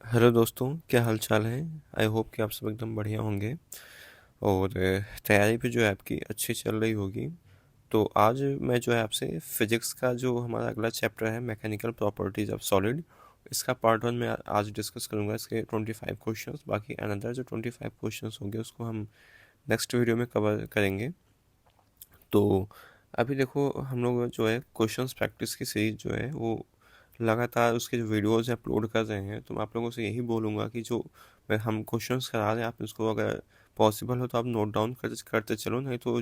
Hello दोस्तों, क्या हाल चाल है। आई होप कि आप सब एकदम बढ़िया होंगे और तैयारी भी जो है आपकी अच्छी चल रही होगी। तो आज मैं जो है आपसे फिजिक्स का जो हमारा अगला चैप्टर है, मैकेनिकल प्रॉपर्टीज ऑफ सॉलिड, इसका पार्ट वन में आज डिस्कस करूंगा। इसके 25 क्वेश्चंस, बाकी अनदर जो 25 क्वेश्चंस होंगे उसको हम नेक्स्ट वीडियो में कवर करेंगे। तो अभी देखो, हम लोग जो है क्वेश्चंस प्रैक्टिस की सीरीज जो है वो लगातार उसके जो वीडियोस अपलोड कर रहे हैं। तो मैं आप लोगों से यही बोलूँगा कि जो मैं हम क्वेश्चंस करा रहे हैं, आप इसको अगर पॉसिबल हो तो आप नोट डाउन करते चलो, नहीं तो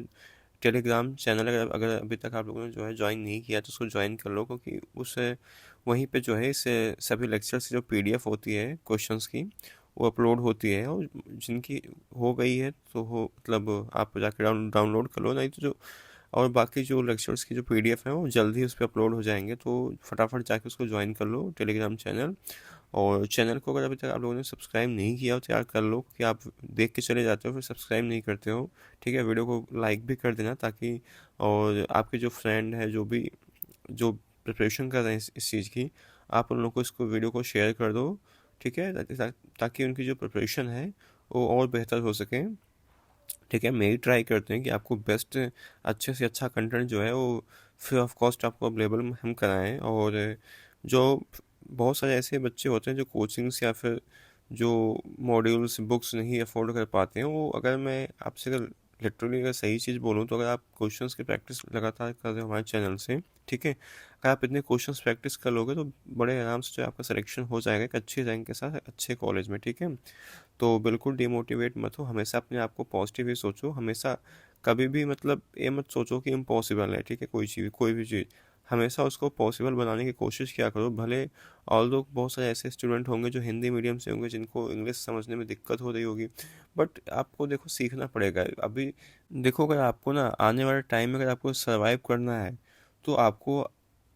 टेलीग्राम चैनल अगर अगर अभी तक आप लोगों ने जो है ज्वाइन नहीं किया तो उसको ज्वाइन कर लो, क्योंकि उससे वहीं पे जो है इससे सभी लेक्चर्स की जो पीडीएफ होती है क्वेश्चंस की, वो अपलोड होती है। और जिनकी हो गई है तो हो मतलब आप जाकर डाउनलोड कर लो, नहीं तो जो और बाकी जो लेक्चर्स की जो पीडीएफ है वो जल्दी उस पर अपलोड हो जाएंगे। तो फटाफट जाके उसको ज्वाइन कर लो टेलीग्राम चैनल। और चैनल को अगर अभी तक आप लोगों ने सब्सक्राइब नहीं किया हो तो यार कर लो, कि आप देख के चले जाते हो फिर सब्सक्राइब नहीं करते हो। ठीक है, वीडियो को लाइक भी कर देना, ताकि और आपके जो फ्रेंड है जो प्रिपरेशन कर रहे हैं इस चीज़ की, आप उन लोगों को इसको वीडियो को शेयर कर दो। ठीक है, ताकि उनकी जो प्रिपरेशन है वो और बेहतर हो सके। ठीक है, मेरी ट्राई करते हैं कि आपको बेस्ट अच्छे से अच्छा कंटेंट जो है वो फ्री ऑफ कॉस्ट आपको अवेलेबल हम कराएं। और जो बहुत सारे ऐसे बच्चे होते हैं जो कोचिंग्स या फिर जो मॉड्यूल्स बुक्स नहीं अफोर्ड कर पाते हैं, वो अगर मैं आपसे अगर लिटरली अगर सही चीज़ बोलूँ, तो अगर आप क्वेश्चंस की प्रैक्टिस लगातार कर रहे हो हमारे चैनल से, ठीक है, अगर आप इतने क्वेश्चंस प्रैक्टिस कर लोगे तो बड़े आराम से जो है आपका सिलेक्शन हो जाएगा एक अच्छे रैंक के साथ अच्छे कॉलेज में। ठीक है, तो बिल्कुल डिमोटिवेट मत हो, हमेशा अपने आप को पॉजिटिव ही सोचो। हमेशा कभी भी मतलब ये मत सोचो कि इम्पॉसिबल है। ठीक है, कोई भी चीज़ हमेशा उसको पॉसिबल बनाने की कोशिश किया करो। भले ऑल दो बहुत सारे ऐसे स्टूडेंट होंगे जो हिंदी मीडियम से होंगे जिनको इंग्लिश समझने में दिक्कत हो रही होगी, बट आपको देखो सीखना पड़ेगा अभी। देखो, अगर आपको ना आने वाले टाइम में अगर आपको सर्वाइव करना है तो आपको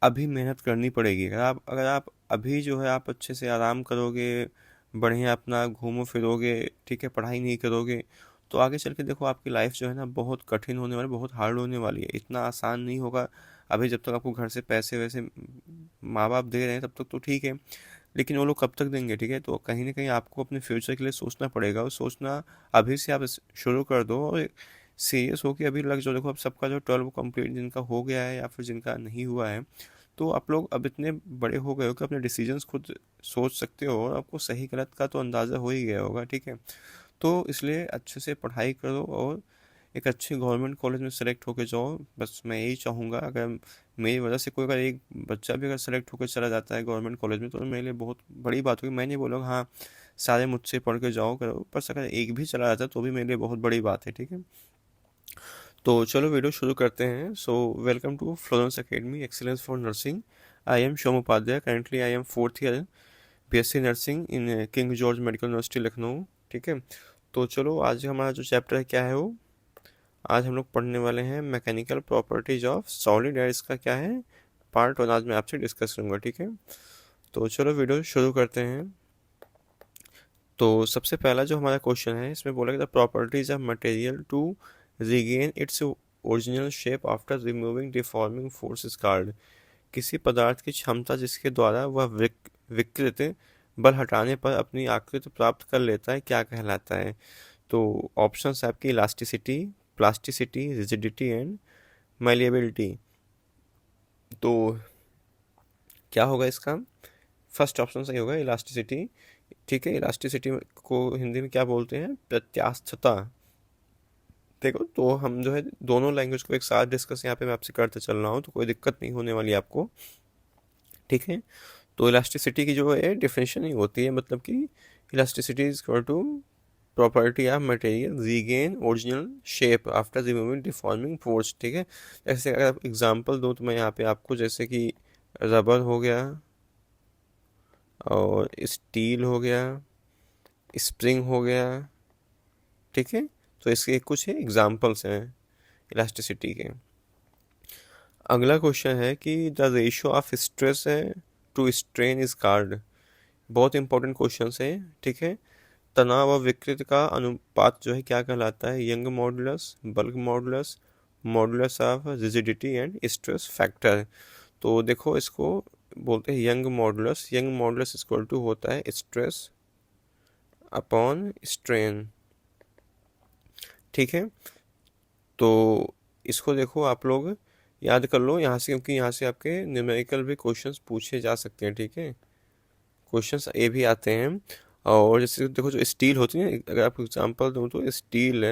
अभी मेहनत करनी पड़ेगी। अगर आप अभी जो है आप अच्छे से आराम करोगे, बढ़िया अपना घूमो फिरोगे, ठीक है, पढ़ाई नहीं करोगे, तो आगे चल के देखो आपकी लाइफ जो है ना बहुत कठिन होने वाली, बहुत हार्ड होने वाली है। इतना आसान नहीं होगा। अभी जब तक आपको घर से पैसे वैसे माँ बाप दे रहे हैं तब तक तो ठीक है, लेकिन वो लोग कब तक देंगे। ठीक है, तो कहीं ना कहीं आपको अपने फ्यूचर के लिए सोचना पड़ेगा, और सोचना अभी से आप शुरू कर दो और सीरियस हो के अभी लग जाओ। देखो, अब सबका जो 12 कंप्लीट जिनका हो गया है या फिर जिनका नहीं हुआ है, तो आप लोग अब इतने बड़े हो गए हो कि अपने डिसीजंस खुद सोच सकते हो, और आपको सही गलत का तो अंदाज़ा हो ही गया होगा। ठीक है, तो इसलिए अच्छे से पढ़ाई करो और एक अच्छे गवर्नमेंट कॉलेज में सेलेक्ट होके जाओ। बस मैं यही चाहूँगा, अगर मेरी वजह से कोई अगर एक बच्चा भी अगर सेलेक्ट होकर चला जाता है गवर्नमेंट कॉलेज में, तो मेरे लिए बहुत बड़ी बात होगी। मैं नहीं बोलूँगा हाँ सारे मुझसे पढ़ के जाओ करो, बस अगर एक भी चला जाता है तो भी मेरे लिए बहुत बड़ी बात है। ठीक है, तो चलो वीडियो शुरू करते हैं। So welcome to Florence academy excellence for nursing. I am Shom Upadhyay, currently I am fourth year BSc nursing in King George Medical University Lucknow. ठीक है, तो चलो आज हमारा जो चैप्टर है क्या है वो, आज हम लोग पढ़ने वाले हैं mechanical properties of solid air. इसका क्या है पार्ट वन आज मैं आपसे डिस्कस करूँगा। ठीक है, तो चलो वीडियो शुरू करते हैं। तो सबसे पहला जो हमारा क्वेश्चन है, इसमें बोला गया properties of material to regain its original shape after removing deforming force card. किसी पदार्थ की क्षमता जिसके द्वारा वह विकृत बल हटाने पर अपनी आकृति प्राप्त कर लेता है क्या कहलाता है। तो ऑप्शंस आपकी elasticity, plasticity, rigidity and malleability. तो क्या होगा इसका, फर्स्ट ऑप्शन सही होगा इलास्टिसिटी। ठीक है, इलास्टिसिटी को हिंदी में क्या बोलते हैं, प्रत्यास्थता। देखो, तो हम जो है दोनों लैंग्वेज को एक साथ डिस्कस यहाँ पे मैं आपसे करते चल रहा हूँ, तो कोई दिक्कत नहीं होने वाली आपको। ठीक है, तो इलास्टिसिटी की जो है डिफिनेशन ही होती है, मतलब कि elasticity is equal to property of material regain original shape after removing deforming force. ठीक है, जैसे अगर एग्जांपल दूँ तो मैं यहाँ पे आपको, जैसे कि रबर हो गया और स्टील हो गया, स्प्रिंग हो गया। ठीक है, तो इसके कुछ एग्जांपल्स हैं इलास्टिसिटी के। अगला क्वेश्चन है कि द रेशियो ऑफ स्ट्रेस है टू स्ट्रेन इज कार्ड। बहुत इंपॉर्टेंट क्वेश्चन है। ठीक है, तनाव और विकृति का अनुपात जो है क्या कहलाता है, Young modulus, bulk modulus, modulus of rigidity and stress factor. तो देखो, इसको बोलते हैं Young modulus. Young modulus equal to होता है स्ट्रेस अपॉन स्ट्रेन। ठीक है, तो इसको देखो आप लोग याद कर लो यहाँ से, क्योंकि यहाँ से आपके न्यूमेरिकल भी क्वेश्चंस पूछे जा सकते हैं। ठीक है, क्वेश्चंस ये भी आते हैं। और जैसे देखो जो स्टील होती है, अगर आपको एग्जांपल दूँ तो steel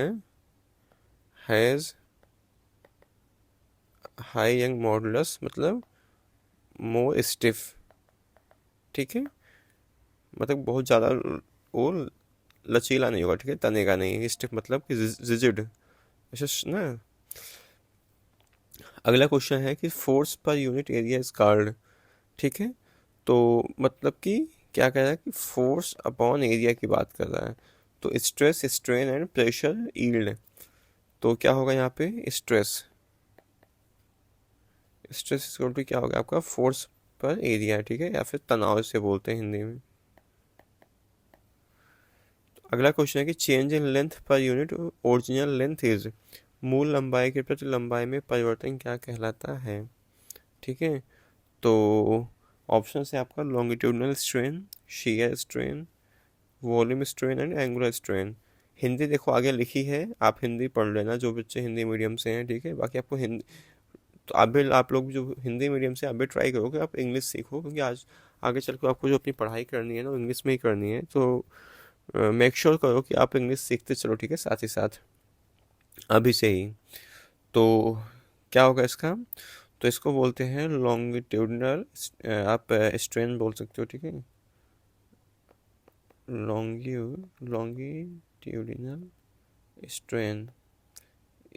has high Young modulus, मतलब मोर स्टिफ। ठीक है, मतलब बहुत ज़्यादा वो लचीला नहीं होगा। ठीक है, तनेगा नहीं। स्टिफ मतलब कि रिजिड, ऐसे ना। अगला क्वेश्चन है कि force per unit area is called. ठीक है, तो मतलब कि क्या कह रहा है कि फोर्स अपॉन एरिया की बात कर रहा है। तो stress, strain and pressure, yield. तो क्या होगा यहाँ पे स्ट्रेस, स्ट्रेस इक्वल टू क्या होगा आपका फोर्स पर एरिया। ठीक है, या फिर तनाव से बोलते हैं हिंदी में। अगला क्वेश्चन है कि change in length per unit original length is, मूल लंबाई के प्रति लंबाई में परिवर्तन क्या कहलाता है। ठीक है, तो ऑप्शन है आपका longitudinal strain, shear strain, volume strain and angular strain. Hindi देखो आगे लिखी है, आप हिंदी पढ़ लेना जो बच्चे हिंदी मीडियम से हैं। ठीक है, बाकी आपको हिंदी तो आप लोग जो हिंदी मीडियम से आप भी ट्राई करो कि आप इंग्लिश सीखो, क्योंकि आज आगे चल कर आपको जो अपनी पढ़ाई करनी है ना इंग्लिश में ही करनी है। तो मेक श्योर करो कि आप इंग्लिश सीखते चलो। ठीक है, साथ ही साथ अभी से ही। तो क्या होगा इसका, तो इसको बोलते हैं लॉन्गिट्यूडनल, आप स्ट्रेन बोल सकते हो। ठीक है, लॉन्गिट्यूडिनल स्ट्रेन,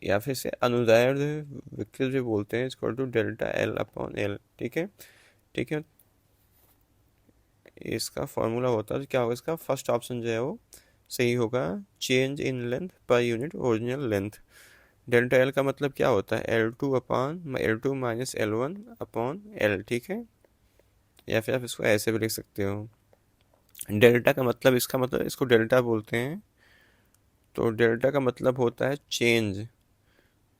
या फिर से अनुदैर्ध्य विकृत भी बोलते हैं, इसको to delta L upon L. ठीक है, ठीक है, इसका फॉर्मूला होता है क्या होगा, इसका फर्स्ट ऑप्शन जो है वो सही होगा, change in length per unit original length. Delta L का मतलब क्या होता है, L2 upon L2 minus L1 upon L। ठीक है, या फिर आप इसको ऐसे भी लिख सकते हो। डेल्टा का मतलब, इसका मतलब इसको डेल्टा बोलते हैं, तो डेल्टा का मतलब होता है चेंज।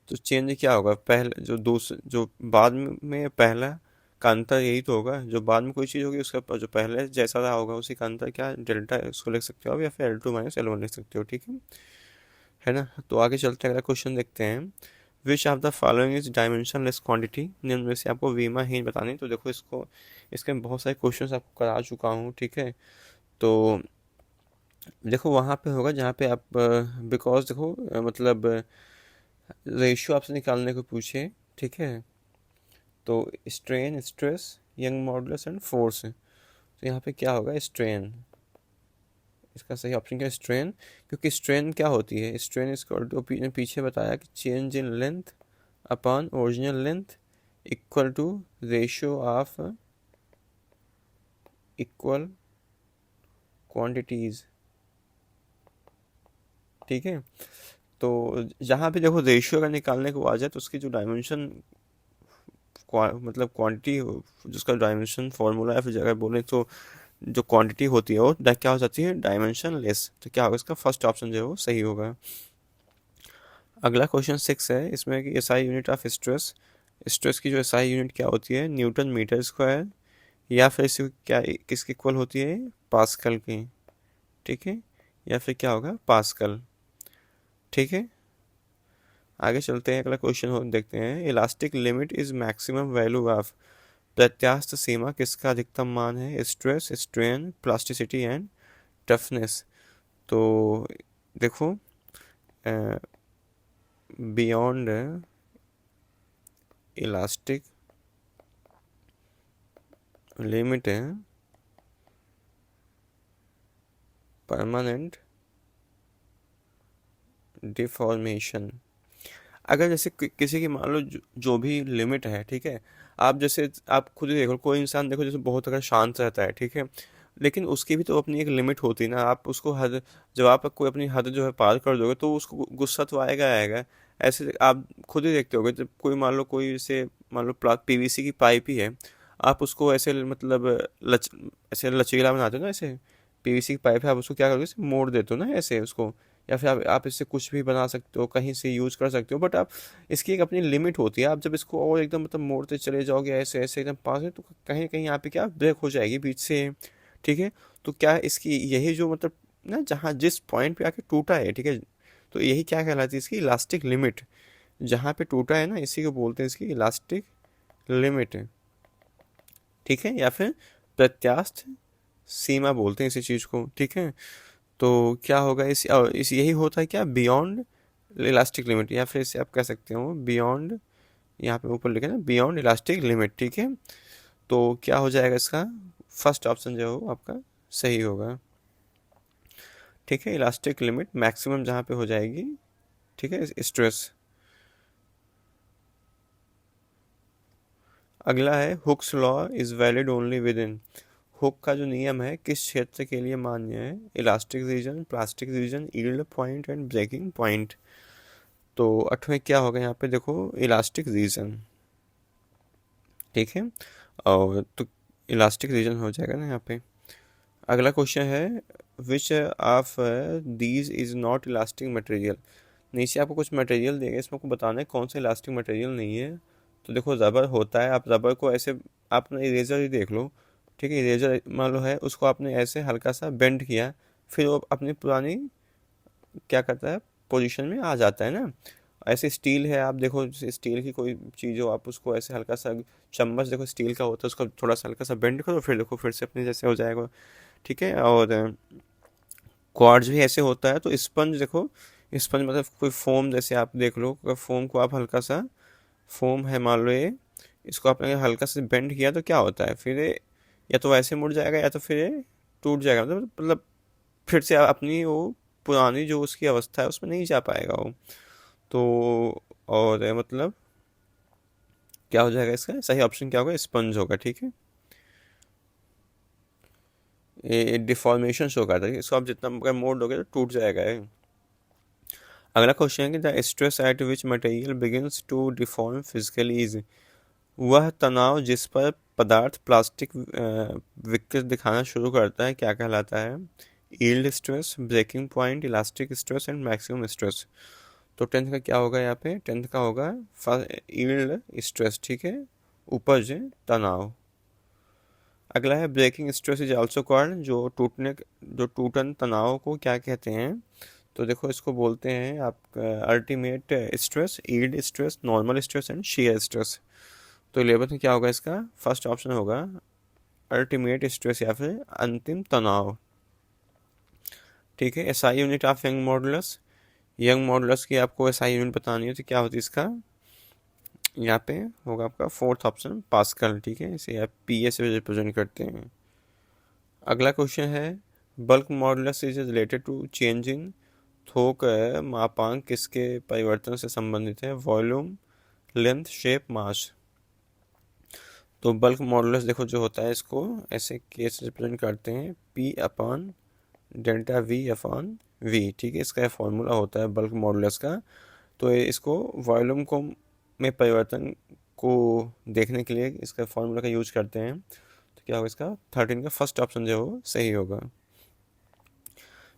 तो चेंज क्या होगा, पहले जो बाद में पहला का अंतर यही तो होगा। जो बाद में कोई चीज़ होगी उसका जो पहले जैसा रहा होगा उसी का अंतर क्या डेल्टा, उसको लिख सकते हो आप, या फिर L2 माइनस L1 लिख सकते हो। ठीक है ना। तो आगे चलते हैं, अगला क्वेश्चन देखते हैं। Which of the following is dimensionless quantity, निम्न में से आपको विमाहीन बतानी। तो देखो इसको, इसके बहुत सारे क्वेश्चन आपको करा चुका हूँ। ठीक है, तो देखो वहाँ पे होगा जहाँ पे आप बिकॉज देखो मतलब रेशियो आपसे निकालने को पूछे। ठीक है, तो strain, stress, young modulus and force. तो यहाँ पे क्या होगा स्ट्रेन, इसका सही ऑप्शन क्या है स्ट्रेन। क्योंकि स्ट्रेन क्या होती है, स्ट्रेन इसको पीछे बताया कि change in length upon original length equal to ratio of equal quantities. ठीक है, तो जहाँ भी देखो रेशियो अगर निकालने को आ जाए तो उसकी जो डायमेंशन मतलब क्वांटिटी, जिसका डायमेंशन फॉर्मूला है, फिर अगर बोले तो जो क्वांटिटी होती है वो क्या हो जाती है डायमेंशन लेस। तो क्या होगा इसका फर्स्ट ऑप्शन जो है वो सही होगा। अगला क्वेश्चन 6 है, इसमें कि SI unit of stress, stress की जो एसआई यूनिट क्या होती है, न्यूटन मीटर स्क्वायर, या फिर इसे क्या किसकी इक्वल होती है पास्कल की। ठीक है, या फिर क्या होगा पास्कल। ठीक है, आगे चलते हैं, अगला क्वेश्चन हो देखते हैं। Elastic limit is maximum value of, प्रत्यास्थ सीमा किसका अधिकतम मान है, stress, strain, plasticity and toughness. तो देखो बियॉन्ड इलास्टिक लिमिट है परमानेंट डिफॉर्मेशन। अगर जैसे किसी की मान लो जो भी लिमिट है। ठीक है, आप जैसे आप खुद ही देखो, कोई इंसान देखो जैसे बहुत अगर शांत रहता है। ठीक है, लेकिन उसकी भी तो अपनी एक लिमिट होती है ना। आप उसको हद, जब आप कोई अपनी हद जो है पार कर दोगे तो उसको गुस्सा तो आएगा आएगा। ऐसे आप खुद ही देखते होगे, जब कोई मान लो कोई जैसे मान लो पीवीसी की पाइप ही है, आप उसको ऐसे मतलब ऐसे लचीला बनाते हो ना, ऐसे पीवीसी की पाइप है, आप उसको क्या करोगे, ऐसे मोड़ देते हो ना ऐसे उसको, या फिर आप इससे कुछ भी बना सकते हो, कहीं से यूज कर सकते हो। बट आप इसकी एक अपनी लिमिट होती है। आप जब इसको और एकदम मतलब मोड़ते चले जाओगे ऐसे ऐसे एकदम पास में, तो कहीं कहीं यहाँ पे क्या ब्रेक हो जाएगी बीच से। ठीक है, तो क्या इसकी यही जो मतलब ना, जहाँ जिस पॉइंट पे आके टूटा है, ठीक है, तो यही क्या कहलाती है, इसकी इलास्टिक लिमिट। जहाँ पे टूटा है ना, इसी को बोलते हैं इसकी इलास्टिक लिमिट, ठीक है, या फिर प्रत्यास्थ सीमा बोलते हैं इसी चीज़ को, ठीक है। तो क्या होगा इस यही होता है क्या, बियॉन्ड इलास्टिक लिमिट, या फिर इसे आप कह सकते हो बियॉन्ड, यहाँ पे ऊपर लिखे ना बियॉन्ड इलास्टिक लिमिट, ठीक है। तो क्या हो जाएगा इसका, फर्स्ट ऑप्शन जो हो आपका सही होगा, ठीक है, इलास्टिक लिमिट मैक्सिमम जहाँ पे हो जाएगी, ठीक है, स्ट्रेस। अगला है Hooke's law is valid only with in. Hook का जो नियम है किस क्षेत्र के लिए मान्य है, elastic region, plastic region, yield point and breaking point. तो 8वें क्या होगा यहाँ पे, देखो इलास्टिक रीजन, ठीक है, और तो इलास्टिक रीजन हो जाएगा ना यहाँ पे। अगला क्वेश्चन है which of these is not elastic material. नीचे आपको कुछ मटेरियल देगा, इसमें आपको बताना है कौन सा इलास्टिक मटेरियल नहीं है। तो देखो रबर होता है, आप रबर को ऐसे, आपने इरेजर ही देख लो, ठीक है, इरेजर मान लो है, उसको आपने ऐसे हल्का सा बेंड किया, फिर वो अपनी पुरानी क्या करता है, पोजीशन में आ जाता है ना। ऐसे स्टील है, आप देखो स्टील की कोई चीज़ हो, आप उसको ऐसे हल्का सा, चम्मच देखो स्टील का होता है, उसको थोड़ा सा हल्का सा बेंड करो, फिर देखो फिर से अपने जैसे हो जाएगा, ठीक है। और क्वार्ट्ज भी ऐसे होता है। तो स्पंज देखो, स्पंज मतलब कोई फोम, जैसे आप देख लो, अगर फोम को आप हल्का सा, फोम है मान लो ये, इसको आपने हल्का से बेंड किया तो क्या होता है, फिर ये या तो वैसे मुड़ जाएगा या तो फिर ये टूट जाएगा, मतलब फिर से अपनी वो पुरानी जो उसकी अवस्था है उसमें नहीं जा पाएगा वो। तो और मतलब क्या हो जाएगा, इसका सही ऑप्शन क्या होगा, स्पंज होगा, ठीक है। ये डिफॉर्मेशन शो करता है, इसको आप जितना अगर मोड़ दोगे तो टूट जाएगा ये। अगला क्वेश्चन है कि the stress at which material begins to deform physically is. वह तनाव जिस पर पदार्थ प्लास्टिक विकृत दिखाना शुरू करता है क्या कहलाता है, yield stress, breaking point, elastic stress and maximum stress. तो 10th का क्या होगा यहाँ पे, 10th का होगा यील्ड स्ट्रेस, ठीक है, उपज तनाव। अगला है breaking stress is also called, जो टूटन तनाव को क्या कहते हैं। तो देखो इसको बोलते हैं आप ultimate stress, yield stress, normal stress and shear stress. तो 11th में क्या होगा इसका, फर्स्ट ऑप्शन होगा अल्टीमेट स्ट्रेस या फिर अंतिम तनाव, ठीक है। SI unit of young modulus, Young modulus की आपको एसआई यूनिट बतानी है तो क्या होती है इसका, यहाँ पे होगा आपका फोर्थ ऑप्शन पास्कल, ठीक है, इसे आप पीए से रिप्रेजेंट करते हैं। अगला क्वेश्चन है bulk modulus is related to change in, थोक मापांक किसके परिवर्तन से संबंधित है, वॉल्यूम, लेंथ, शेप, मास। तो बल्क मॉडुलस देखो जो होता है, इसको ऐसे केस रिप्रेजेंट करते हैं P upon delta V upon V, ठीक है, इसका फॉर्मूला होता है बल्क मॉडुलस का। तो इसको वॉल्यूम को में परिवर्तन को देखने के लिए इसका फॉर्मूला का यूज करते हैं। तो क्या होगा इसका, 13 का फर्स्ट ऑप्शन जो हो सही होगा।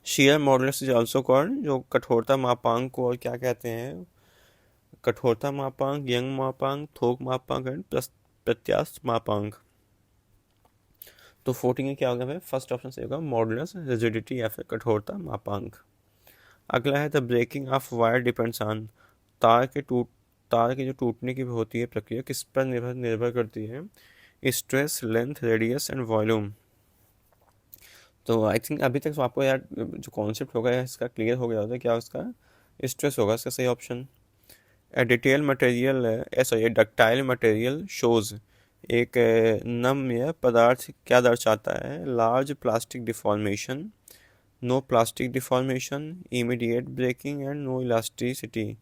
Share modulus is also called, जो कठोरता मापांक को और क्या कहते हैं, कठोरता मापांक, यंग मापांक, थोक मापांक एंड प्रत्यास्थ मापांक। तो 14 में क्या होगा भाई, फर्स्ट ऑप्शन से होगा मॉडुलस रिजिडिटी या फिर कठोरता मापांक। अगला है the breaking of wire depends on, तार के टूट तार के जो टूटने की होती है प्रक्रिया किस पर निर्भर निर्भर करती है, stress, length, radius and volume. तो आई थिंक अभी तक तो आपको यार जो कॉन्सेप्ट होगा इसका क्लियर हो गया होता है, क्या उसका स्ट्रेस होगा इसका सही option. A detail material sorry ductile material shows, एक नम्य पदार्थ क्या दर्शाता है, large plastic deformation, no plastic deformation, immediate breaking and no elasticity.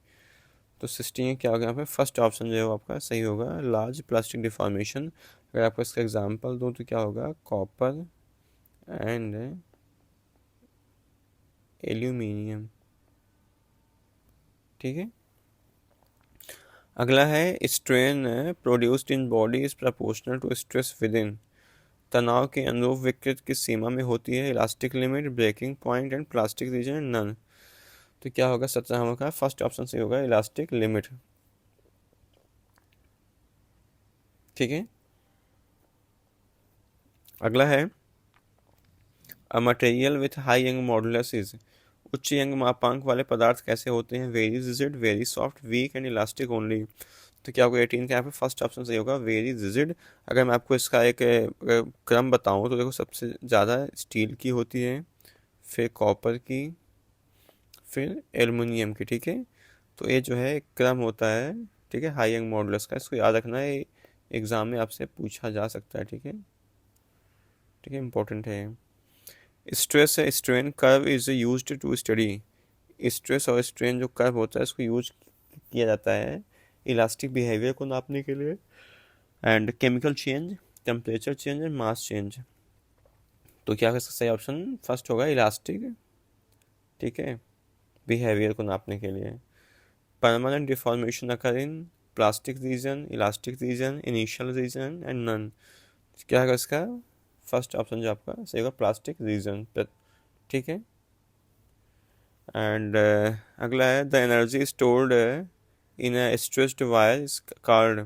तो 16 क्या होगा यहाँ पे, फर्स्ट ऑप्शन जो है आपका सही होगा, लार्ज प्लास्टिक डिफॉर्मेशन। अगर आपको इसका एग्जांपल दूँ तो क्या होगा, कॉपर एंड एल्यूमिनियम, ठीक है। अगला है strain produced in body is proportional to stress within. तनाव के अनुरूप विकृत किस सीमा में होती है, elastic limit, breaking point and plastic region, none. तो क्या होगा 17 का फर्स्ट ऑप्शन से होगा इलास्टिक लिमिट, ठीक है। अगला है a material with high Young modulus is, उच्च यंग मापांक वाले पदार्थ कैसे होते हैं? Very rigid, very soft, weak and elastic only. तो क्या होगा 18 का यहाँ पे फर्स्ट ऑप्शन सही होगा, वेरी रिजिड। अगर मैं आपको इसका एक क्रम बताऊँ तो देखो सबसे ज़्यादा स्टील की होती है, फिर कॉपर की, फिर एल्युमिनियम की, ठीक है। तो ये जो है एक क्रम होता है, ठीक है, हाई यंग मॉडुलस का, इसको याद रखना है, एग्जाम में आपसे पूछा जा सकता है, ठीक है, ठीक है, इंपॉर्टेंट है। Stress strain curve is used to study, stress और स्ट्रेन जो कर्व होता है इसको यूज किया जाता है इलास्टिक बिहेवियर को नापने के लिए, and chemical change, temperature change and mass change. तो क्या इसका सही ऑप्शन फर्स्ट होगा, इलास्टिक, ठीक है, बिहेवियर को नापने के लिए। Permanent deformation occur in plastic region, elastic region, initial region and none. क्या होगा इसका फर्स्ट ऑप्शन जो आपका सही होगा, प्लास्टिक रीजन, ठीक है। एंड अगला है the energy stored in stressed wire card,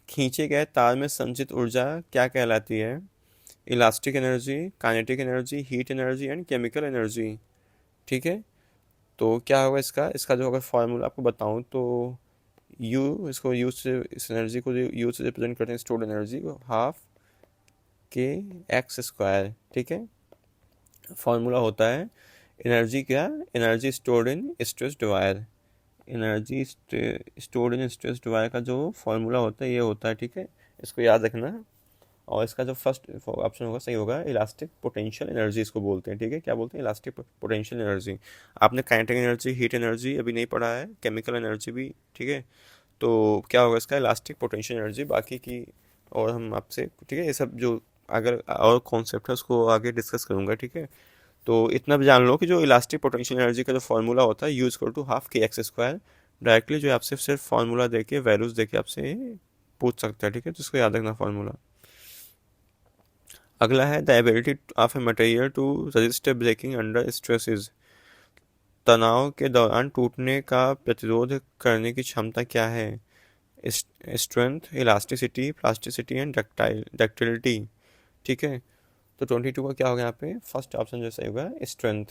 खींचे गए तार में संचित ऊर्जा क्या कहलाती है? Elastic energy, kinetic energy, heat energy and chemical energy, ठीक है। तो क्या होगा इसका इसका जो अगर फॉर्मूला आपको बताऊं तो यू, इसको यू से, इस एनर्जी को यू से रिप्रेजेंट करते हैं स्टोर्ड एनर्जी को, हाफ के एक्स स्क्वायर, ठीक है। फॉर्मूला होता है एनर्जी क्या, energy stored in stressed wire, energy stored in stressed wire का जो फॉर्मूला होता है ये होता है, ठीक है, इसको याद रखना। और इसका जो फर्स्ट ऑप्शन होगा सही होगा, इलास्टिक पोटेंशियल एनर्जी इसको बोलते हैं, ठीक है, क्या बोलते हैं, इलास्टिक पोटेंशियल एनर्जी। आपने काइनेटिक एनर्जी, हीट एनर्जी अभी नहीं पढ़ा है, केमिकल एनर्जी भी, ठीक है। तो क्या होगा इसका, इलास्टिक पोटेंशियल एनर्जी, बाकी की और हम आपसे, ठीक है, ये सब जो अगर और कॉन्सेप्ट है उसको आगे डिस्कस करूंगा, ठीक है। तो इतना भी जान लो कि जो इलास्टिक पोटेंशियल एनर्जी का जो फॉर्मूला होता है यूज कर टू हाफ के एक्स स्क्वायर, डायरेक्टली जो आपसे सिर्फ फॉर्मूला देके वैल्यूज देके आपसे पूछ सकता है, ठीक है, तो इसको याद रखना फॉर्मूला। अगला है the ability of a material to resist breaking under stresses, तनाव के दौरान टूटने का प्रतिरोध करने की क्षमता क्या है? Strength, elasticity, plasticity and ductility, ठीक है। तो 22 का क्या होगा यहाँ पे फर्स्ट ऑप्शन जो सही होगा, स्ट्रेंथ।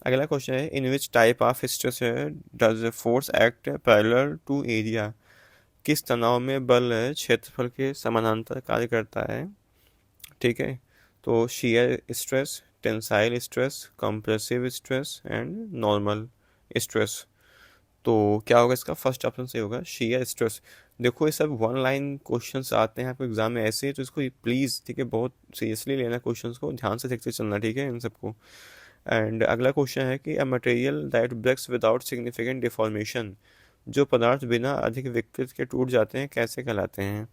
अगला क्वेश्चन है in which type of stress does force act parallel to area, किस तनाव में बल क्षेत्रफल के समानांतर कार्य करता है, ठीक है। तो shear stress, tensile stress, compressive stress and normal stress. तो क्या होगा इसका फर्स्ट ऑप्शन सही होगा, शियर स्ट्रेस। देखो ये सब वन लाइन क्वेश्चंस आते हैं आपको एग्जाम में ऐसे, तो इसको प्लीज़, ठीक है, बहुत सीरियसली लेना, क्वेश्चंस को ध्यान से देखते चलना, ठीक है, इन सबको। एंड अगला क्वेश्चन है कि a material that breaks without significant deformation, जो पदार्थ बिना अधिक विकृत के टूट जाते हैं कैसे कहलाते हैं,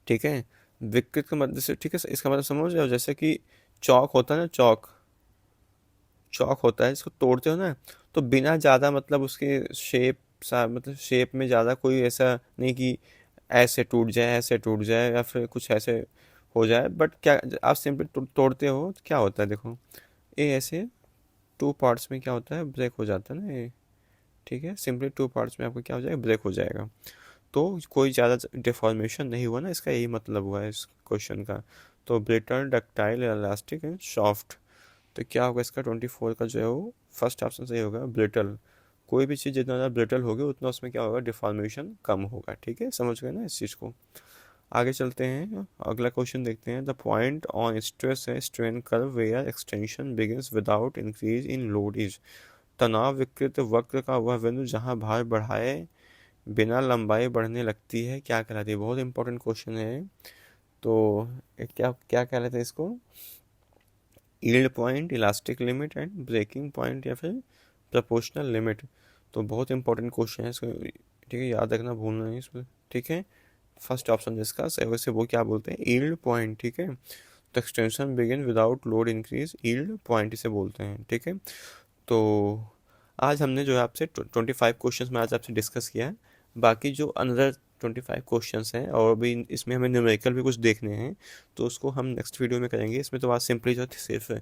ठीक है। विकृत का मतलब से, ठीक है, इसका मतलब समझ रहे हो, जैसे कि चौक होता है ना, चौक, चौक होता है, इसको तोड़ते हो ना, तो बिना ज़्यादा मतलब उसके शेप सा, मतलब शेप में ज़्यादा कोई ऐसा नहीं कि ऐसे टूट जाए, ऐसे टूट जाए, या फिर कुछ ऐसे हो जाए, बट क्या आप सिंपली तोड़ते हो तो क्या होता है, देखो ये ऐसे टू पार्ट्स में क्या होता है, ब्रेक हो जाता है ना ये, ठीक है, सिंपली टू पार्ट्स में आपको क्या हो जाएगा, ब्रेक हो जाएगा। तो कोई ज़्यादा डिफॉर्मेशन नहीं हुआ ना, इसका यही मतलब हुआ है इस क्वेश्चन का। तो brittle, ductile, elastic and soft. तो क्या होगा इसका 24 का जो है वो फर्स्ट ऑप्शन सही होगा, ब्रिटल। कोई भी चीज़ जितना ज़्यादा ब्रिटल होगी उतना उसमें क्या होगा, डिफॉर्मेशन कम होगा, ठीक है, समझ गए ना इस चीज़ को। आगे चलते हैं, अगला क्वेश्चन देखते हैं, द पॉइंट ऑन स्ट्रेस है strain curve where extension begins without increase in load is, तनाव विकृत वक्र का वह बिंदु जहां भार बढ़ाए बिना लंबाई बढ़ने लगती है क्या कहलाती है? बहुत इंपॉर्टेंट क्वेश्चन है। तो क्या क्या कहलाते हैं इसको, yield point, elastic limit and breaking point, या फिर प्रोपोर्शनल लिमिट। तो बहुत इंपॉर्टेंट क्वेश्चन है इसको, ठीक है, याद रखना, भूलना नहीं इसमें, ठीक है। फर्स्ट ऑप्शन जिसका सही वैसे वो क्या बोलते हैं, यील्ड पॉइंट, ठीक है। तो extension begin without load increase, yield point इसे बोलते हैं, ठीक है। तो आज हमने जो है आपसे 25 क्वेश्चंस में आज आपसे डिस्कस किया है। बाकी जो अनदर 25 क्वेश्चंस हैं और भी इसमें हमें न्यूमेरिकल भी कुछ देखने हैं, तो उसको हम नेक्स्ट वीडियो में करेंगे। इसमें तो आज सिंपली जो सिर्फ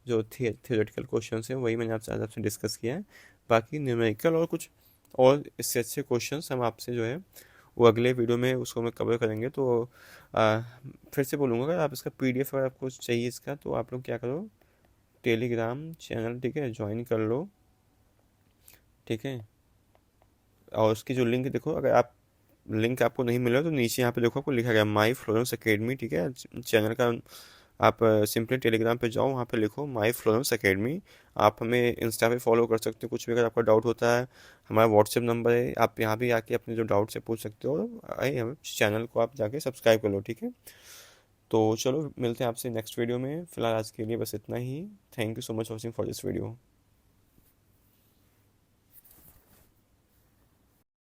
जो थियोरेटिकल क्वेश्चंस हैं वही मैंने आपसे आज आपसे डिस्कस किया है। बाकी न्यूमेरिकल और कुछ और इससे अच्छे क्वेश्चंस हम आपसे जो है वो अगले वीडियो में उसको मैं कवर करेंगे। तो आ, फिर से बोलूँगा, अगर आप इसका PDF अगर आपको चाहिए इसका, तो आप लोग क्या करो, टेलीग्राम चैनल, ठीक है, ज्वाइन कर लो, ठीक है। और उसकी जो लिंक देखो, अगर आप लिंक आपको नहीं मिला तो नीचे यहाँ पे देखो आपको लिखा गया माई फ्लोरेंस एकेडमी, ठीक है, चैनल का। आप सिंपली टेलीग्राम पे जाओ, वहाँ पे लिखो माई फ्लोरेंस एकेडमी। आप हमें इंस्टा पे फॉलो कर सकते हो, कुछ भी अगर आपका डाउट होता है। हमारा व्हाट्सएप नंबर है, आप यहाँ भी आके अपने जो डाउट है पूछ सकते हो। हम चैनल को आप जाके सब्सक्राइब कर लो, ठीक है। तो चलो मिलते हैं आपसे नेक्स्ट वीडियो में। फिलहाल आज के लिए बस इतना ही। Thank you so much watching for this video.